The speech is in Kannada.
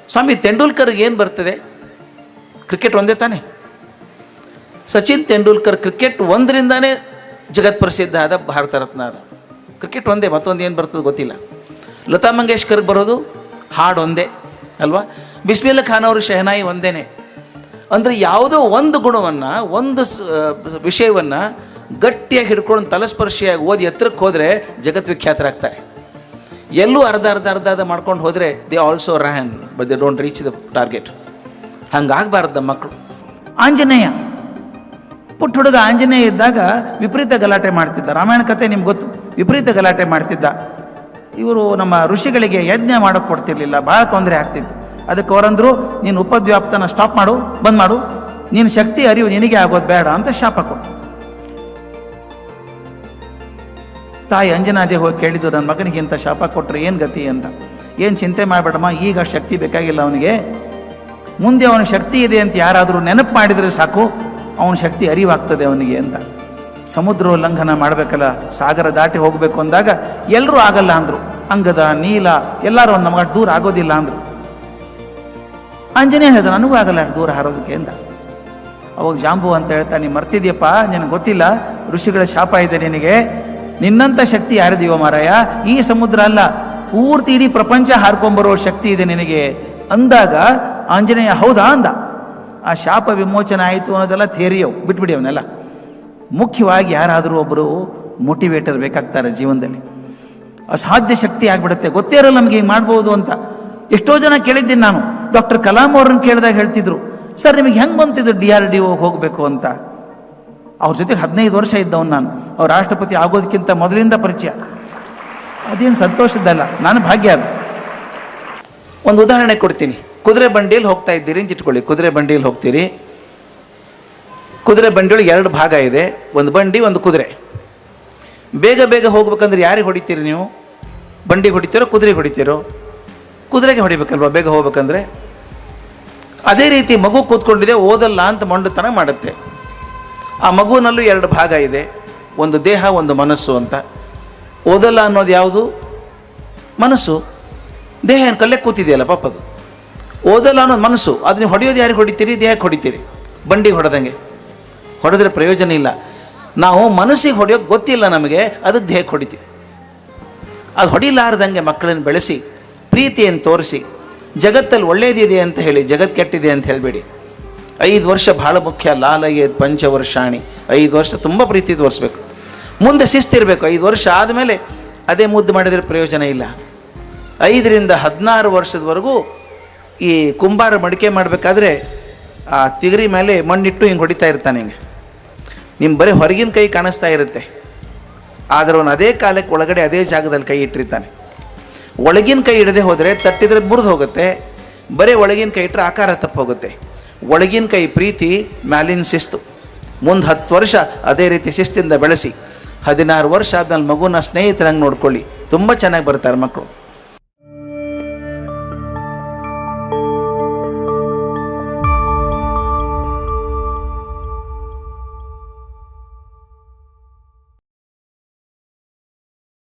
ಸ್ವಾಮಿ ತೆಂಡೂಲ್ಕರ್ಗೆ ಏನು ಬರ್ತದೆ? ಕ್ರಿಕೆಟ್ ಒಂದೇ ತಾನೆ. ಸಚಿನ್ ತೆಂಡೂಲ್ಕರ್ ಕ್ರಿಕೆಟ್ ಒಂದರಿಂದಾನೇ ಜಗತ್ ಪ್ರಸಿದ್ಧ ಆದ, ಭಾರತ ರತ್ನ ಆದ. ಕ್ರಿಕೆಟ್ ಒಂದೇ, ಮತ್ತೊಂದು ಏನು ಬರ್ತದೆ ಗೊತ್ತಿಲ್ಲ. ಲತಾ ಮಂಗೇಶ್ಕರ್ಗೆ ಬರೋದು ಹಾಡು ಒಂದೇ ಅಲ್ವಾ? ಬಿಸ್ಮಿಲ್ಲಾ ಖಾನ್ ಅವರು ಶೆಹನಾಯಿ ಒಂದೇ. ಅಂದರೆ ಯಾವುದೋ ಒಂದು ಗುಣವನ್ನು, ಒಂದು ವಿಷಯವನ್ನು ಗಟ್ಟಿಯಾಗಿ ಹಿಡ್ಕೊಂಡು ತಲಸ್ಪರ್ಶಿಯಾಗಿ ಓದಿ ಎತ್ತರಕ್ಕೆ ಹೋದರೆ ಜಗದ್ವಿಖ್ಯಾತರಾಗ್ತಾರೆ. ಎಲ್ಲೂ ಅರ್ಧ ಮಾಡ್ಕೊಂಡು ಹೋದರೆ they also ran but they don't reach the target. ಹಂಗಾಗಬಾರ್ದು ನಮ್ಮ ಮಕ್ಕಳು. ಆಂಜನೇಯ, ಪುಟ್ಟ ಹುಡುಗ ಆಂಜನೇಯ ಇದ್ದಾಗ ವಿಪರೀತ ಗಲಾಟೆ ಮಾಡ್ತಿದ್ದ. ರಾಮಾಯಣ ಕಥೆ ನಿಮ್ಗೆ ಗೊತ್ತು. ವಿಪರೀತ ಗಲಾಟೆ ಮಾಡ್ತಿದ್ದ. ಇವರು ನಮ್ಮ ಋಷಿಗಳಿಗೆ ಯಜ್ಞ ಮಾಡೋಕ್ಕೆ ಕೊಡ್ತಿರ್ಲಿಲ್ಲ, ಭಾಳ ತೊಂದರೆ ಆಗ್ತಿತ್ತು. ಅದಕ್ಕೆ ಅವರಂದರು, ನೀನು ಉಪದ್ವ್ಯಾಪ್ತನ ಸ್ಟಾಪ್ ಮಾಡು, ಬಂದ್ ಮಾಡು, ನೀನು ಶಕ್ತಿ ಅರಿವು ನಿನಗೆ ಆಗೋದು ಬೇಡ ಅಂತ ಶಾಪ ಕೊಟ್ಟು. ತಾಯಿ ಅಂಜನಾದೇವಿ ಹೋಗಿ ಕೇಳಿದ್ದು, ನನ್ನ ಮಗನಿಗೆ ಇಂಥ ಶಾಪ ಕೊಟ್ಟರೆ ಏನು ಗತಿ ಅಂತ. ಏನು ಚಿಂತೆ ಮಾಡಬೇಡಮ್ಮ, ಈಗ ಶಕ್ತಿ ಬೇಕಾಗಿಲ್ಲ ಅವನಿಗೆ, ಮುಂದೆ ಅವನ ಶಕ್ತಿ ಇದೆ ಅಂತ ಯಾರಾದರೂ ನೆನಪು ಮಾಡಿದರೆ ಸಾಕು, ಅವನ ಶಕ್ತಿ ಅರಿವಾಗ್ತದೆ ಅವನಿಗೆ ಅಂತ. ಸಮುದ್ರ ಉಲ್ಲಂಘನ ಮಾಡಬೇಕಲ್ಲ, ಸಾಗರ ದಾಟಿ ಹೋಗಬೇಕು ಅಂದಾಗ ಎಲ್ಲರೂ ಆಗಲ್ಲ ಅಂದರು. ಅಂಗದ, ನೀಲ ಎಲ್ಲರೂ ಒಂದು ನಮಗೆ ದೂರ ಆಗೋದಿಲ್ಲ ಅಂದರು. ಆಂಜನೇಯ ಹೇಳಿದ, ನನಗೂ ಆಗಲ್ಲ ಅಷ್ಟು ದೂರ ಹಾರೋದಕ್ಕೆ ಅಂತ. ಅವಾಗ ಜಾಂಬು ಅಂತ ಹೇಳ್ತಾ, ನೀನು ಮರ್ತಿದ್ಯಪ್ಪ, ನಿನಗೆ ಗೊತ್ತಿಲ್ಲ, ಋಷಿಗಳ ಶಾಪ ಇದೆ ನಿನಗೆ, ನಿನ್ನಂಥ ಶಕ್ತಿ ಯಾರಿದೆಯೋ ಮಾರಾಯ, ಈ ಸಮುದ್ರ ಅಲ್ಲ, ಪೂರ್ತಿ ಇಡೀ ಪ್ರಪಂಚ ಹಾರ್ಕೊಂಬರೋ ಶಕ್ತಿ ಇದೆ ನಿನಗೆ ಅಂದಾಗ ಆಂಜನೇಯ ಹೌದಾ ಅಂದ. ಆ ಶಾಪ ವಿಮೋಚನೆ ಆಯಿತು ಅನ್ನೋದೆಲ್ಲ ಥೇರಿಯವು, ಬಿಟ್ಬಿಡಿ ಅವನ್ನೆಲ್ಲ. ಮುಖ್ಯವಾಗಿ ಯಾರಾದರೂ ಒಬ್ಬರು ಮೋಟಿವೇಟರ್ ಬೇಕಾಗ್ತಾರೆ ಜೀವನದಲ್ಲಿ. ಅಸಾಧ್ಯ ಶಕ್ತಿ ಆಗಿಬಿಡುತ್ತೆ, ಗೊತ್ತೇ ಇರಲ್ಲ ನಮಗೆ ಹಿಂಗೆ ಮಾಡ್ಬೋದು ಅಂತ. ಎಷ್ಟೋ ಜನ ಕೇಳಿದ್ದೀನಿ ನಾನು. ಡಾಕ್ಟರ್ ಕಲಾಂ ಅವ್ರನ್ನ ಕೇಳಿದಾಗ ಹೇಳ್ತಿದ್ರು, ಸರ್ ನಿಮಗೆ ಹೆಂಗೆ ಬಂತಿದ್ದು DRDO ಹೋಗಬೇಕು ಅಂತ. ಅವ್ರ ಜೊತೆಗೆ 15 ವರ್ಷ ಇದ್ದವನು ನಾನು. ಅವ್ರು ರಾಷ್ಟ್ರಪತಿ ಆಗೋದಕ್ಕಿಂತ ಮೊದಲಿಂದ ಪರಿಚಯ. ಅದೇನು ಸಂತೋಷದ್ದಲ್ಲ, ನಾನು ಭಾಗ್ಯ. ಅದು ಒಂದು ಉದಾಹರಣೆ ಕೊಡ್ತೀನಿ. ಕುದುರೆ ಬಂಡಿಯಲ್ಲಿ ಹೋಗ್ತಾ ಇದ್ದೀರಿ ಅಂತ ಇಟ್ಕೊಳ್ಳಿ. ಕುದುರೆ ಬಂಡಿಯಲ್ಲಿ ಹೋಗ್ತೀರಿ. ಕುದುರೆ ಬಂಡಿಯೊಳಗೆ 2 ಭಾಗ ಇದೆ, ಒಂದು ಬಂಡಿ, ಒಂದು ಕುದುರೆ. ಬೇಗ ಹೋಗ್ಬೇಕಂದ್ರೆ ಯಾರಿಗೆ ಹೊಡಿತೀರಿ ನೀವು? ಬಂಡಿಗೆ ಹೊಡಿತೀರೋ ಕುದುರೆಗೆ ಹೊಡಿತೀರೋ? ಕುದುರೆಗೆ ಹೊಡಿಬೇಕಲ್ವ ಬೇಗ ಹೋಗ್ಬೇಕಂದ್ರೆ. ಅದೇ ರೀತಿ ಮಗು ಕೂತ್ಕೊಂಡಿದೆ, ಓದಲ್ಲ ಅಂತ ಮೊಂಡುತನ ಮಾಡುತ್ತೆ. ಆ ಮಗುವಿನಲ್ಲೂ 2 ಭಾಗ ಇದೆ, ಒಂದು ದೇಹ, ಒಂದು ಮನಸ್ಸು ಅಂತ. ಓದಲ್ಲ ಅನ್ನೋದು ಯಾವುದು? ಮನಸ್ಸು. ದೇಹ ಏನು ಕಲ್ಲೇ ಕೂತಿದೆಯಲ್ಲ ಪಾಪದು. ಓದಲ್ಲ ಅನ್ನೋದು ಮನಸ್ಸು. ಅದು ನೀವು ಹೊಡೆಯೋದು ಯಾರಿಗೆ ಹೊಡಿತೀರಿ? ದೇಹಕ್ಕೆ ಹೊಡಿತೀರಿ. ಬಂಡಿಗೆ ಹೊಡೆದಂಗೆ ಹೊಡೆದ್ರೆ ಪ್ರಯೋಜನ ಇಲ್ಲ. ನಾವು ಮನಸ್ಸಿಗೆ ಹೊಡೆಯೋಕ್ಕೆ ಗೊತ್ತಿಲ್ಲ ನಮಗೆ, ಅದಕ್ಕೆ ದೇಹಕ್ಕೆ ಹೊಡಿತೀವಿ. ಅದು ಹೊಡಿಲಾರ್ದಂಗೆ ಮಕ್ಕಳನ್ನು ಬೆಳೆಸಿ, ಪ್ರೀತಿಯನ್ನು ತೋರಿಸಿ, ಜಗತ್ತಲ್ಲಿ ಒಳ್ಳೇದಿದೆ ಅಂತ ಹೇಳಿ, ಜಗತ್ತು ಕೆಟ್ಟಿದೆ ಅಂತ ಹೇಳಬೇಡಿ. 5 ವರ್ಷ ಭಾಳ ಮುಖ್ಯ. ಲಾಲಯೇದ್ ಪಂಚವರ್ಷಾಣಿ, 5 ವರ್ಷ ತುಂಬ ಪ್ರೀತಿ ತೋರಿಸ್ಬೇಕು. ಮುಂದೆ ಶಿಸ್ತಿರಬೇಕು. 5 ವರ್ಷ ಆದಮೇಲೆ ಅದೇ ಮುದ್ದು ಮಾಡಿದರೆ ಪ್ರಯೋಜನ ಇಲ್ಲ. 5 ರಿಂದ 16 ವರ್ಷದವರೆಗೂ ಈ ಕುಂಬಾರ ಮಡಿಕೆ ಮಾಡಬೇಕಾದ್ರೆ ಆ ತಿಗರಿ ಮೇಲೆ ಮಣ್ಣಿಟ್ಟು ಹಿಂಗೆ ಹೊಡಿತಾ ಇರ್ತಾನೆ. ಹಿಂಗೆ ನಿಮ್ಮ ಬರೀ ಹೊರಗಿನ ಕೈ ಕಾಣಿಸ್ತಾ ಇರುತ್ತೆ, ಆದರೆ ಅವನು ಅದೇ ಕಾಲಕ್ಕೆ ಒಳಗಡೆ ಅದೇ ಜಾಗದಲ್ಲಿ ಕೈ ಇಟ್ಟಿರ್ತಾನೆ. ಒಳಗಿನ ಕೈ ಇಡದೆ ಹೋದರೆ ತಟ್ಟಿದ್ರೆ ಮುರಿದು ಹೋಗುತ್ತೆ, ಬರೀ ಒಳಗಿನ ಕೈ ಇಟ್ಟರೆ ಆಕಾರ ತಪ್ಪು ಹೋಗುತ್ತೆ. ಒಳಗಿನ ಕೈ ಪ್ರೀತಿ, ಮ್ಯಾಲಿನ ಶಿಸ್ತು. ಮುಂದೆ 10 ವರ್ಷ ಅದೇ ರೀತಿ ಶಿಸ್ತಿಂದ ಬೆಳೆಸಿ, 16 ವರ್ಷ ಆದ್ಮೇಲೆ ಮಗುನ ಸ್ನೇಹಿತರಂಗೆ ನೋಡ್ಕೊಳ್ಳಿ. ತುಂಬ ಚೆನ್ನಾಗಿ ಬರ್ತಾರೆ ಮಕ್ಕಳು.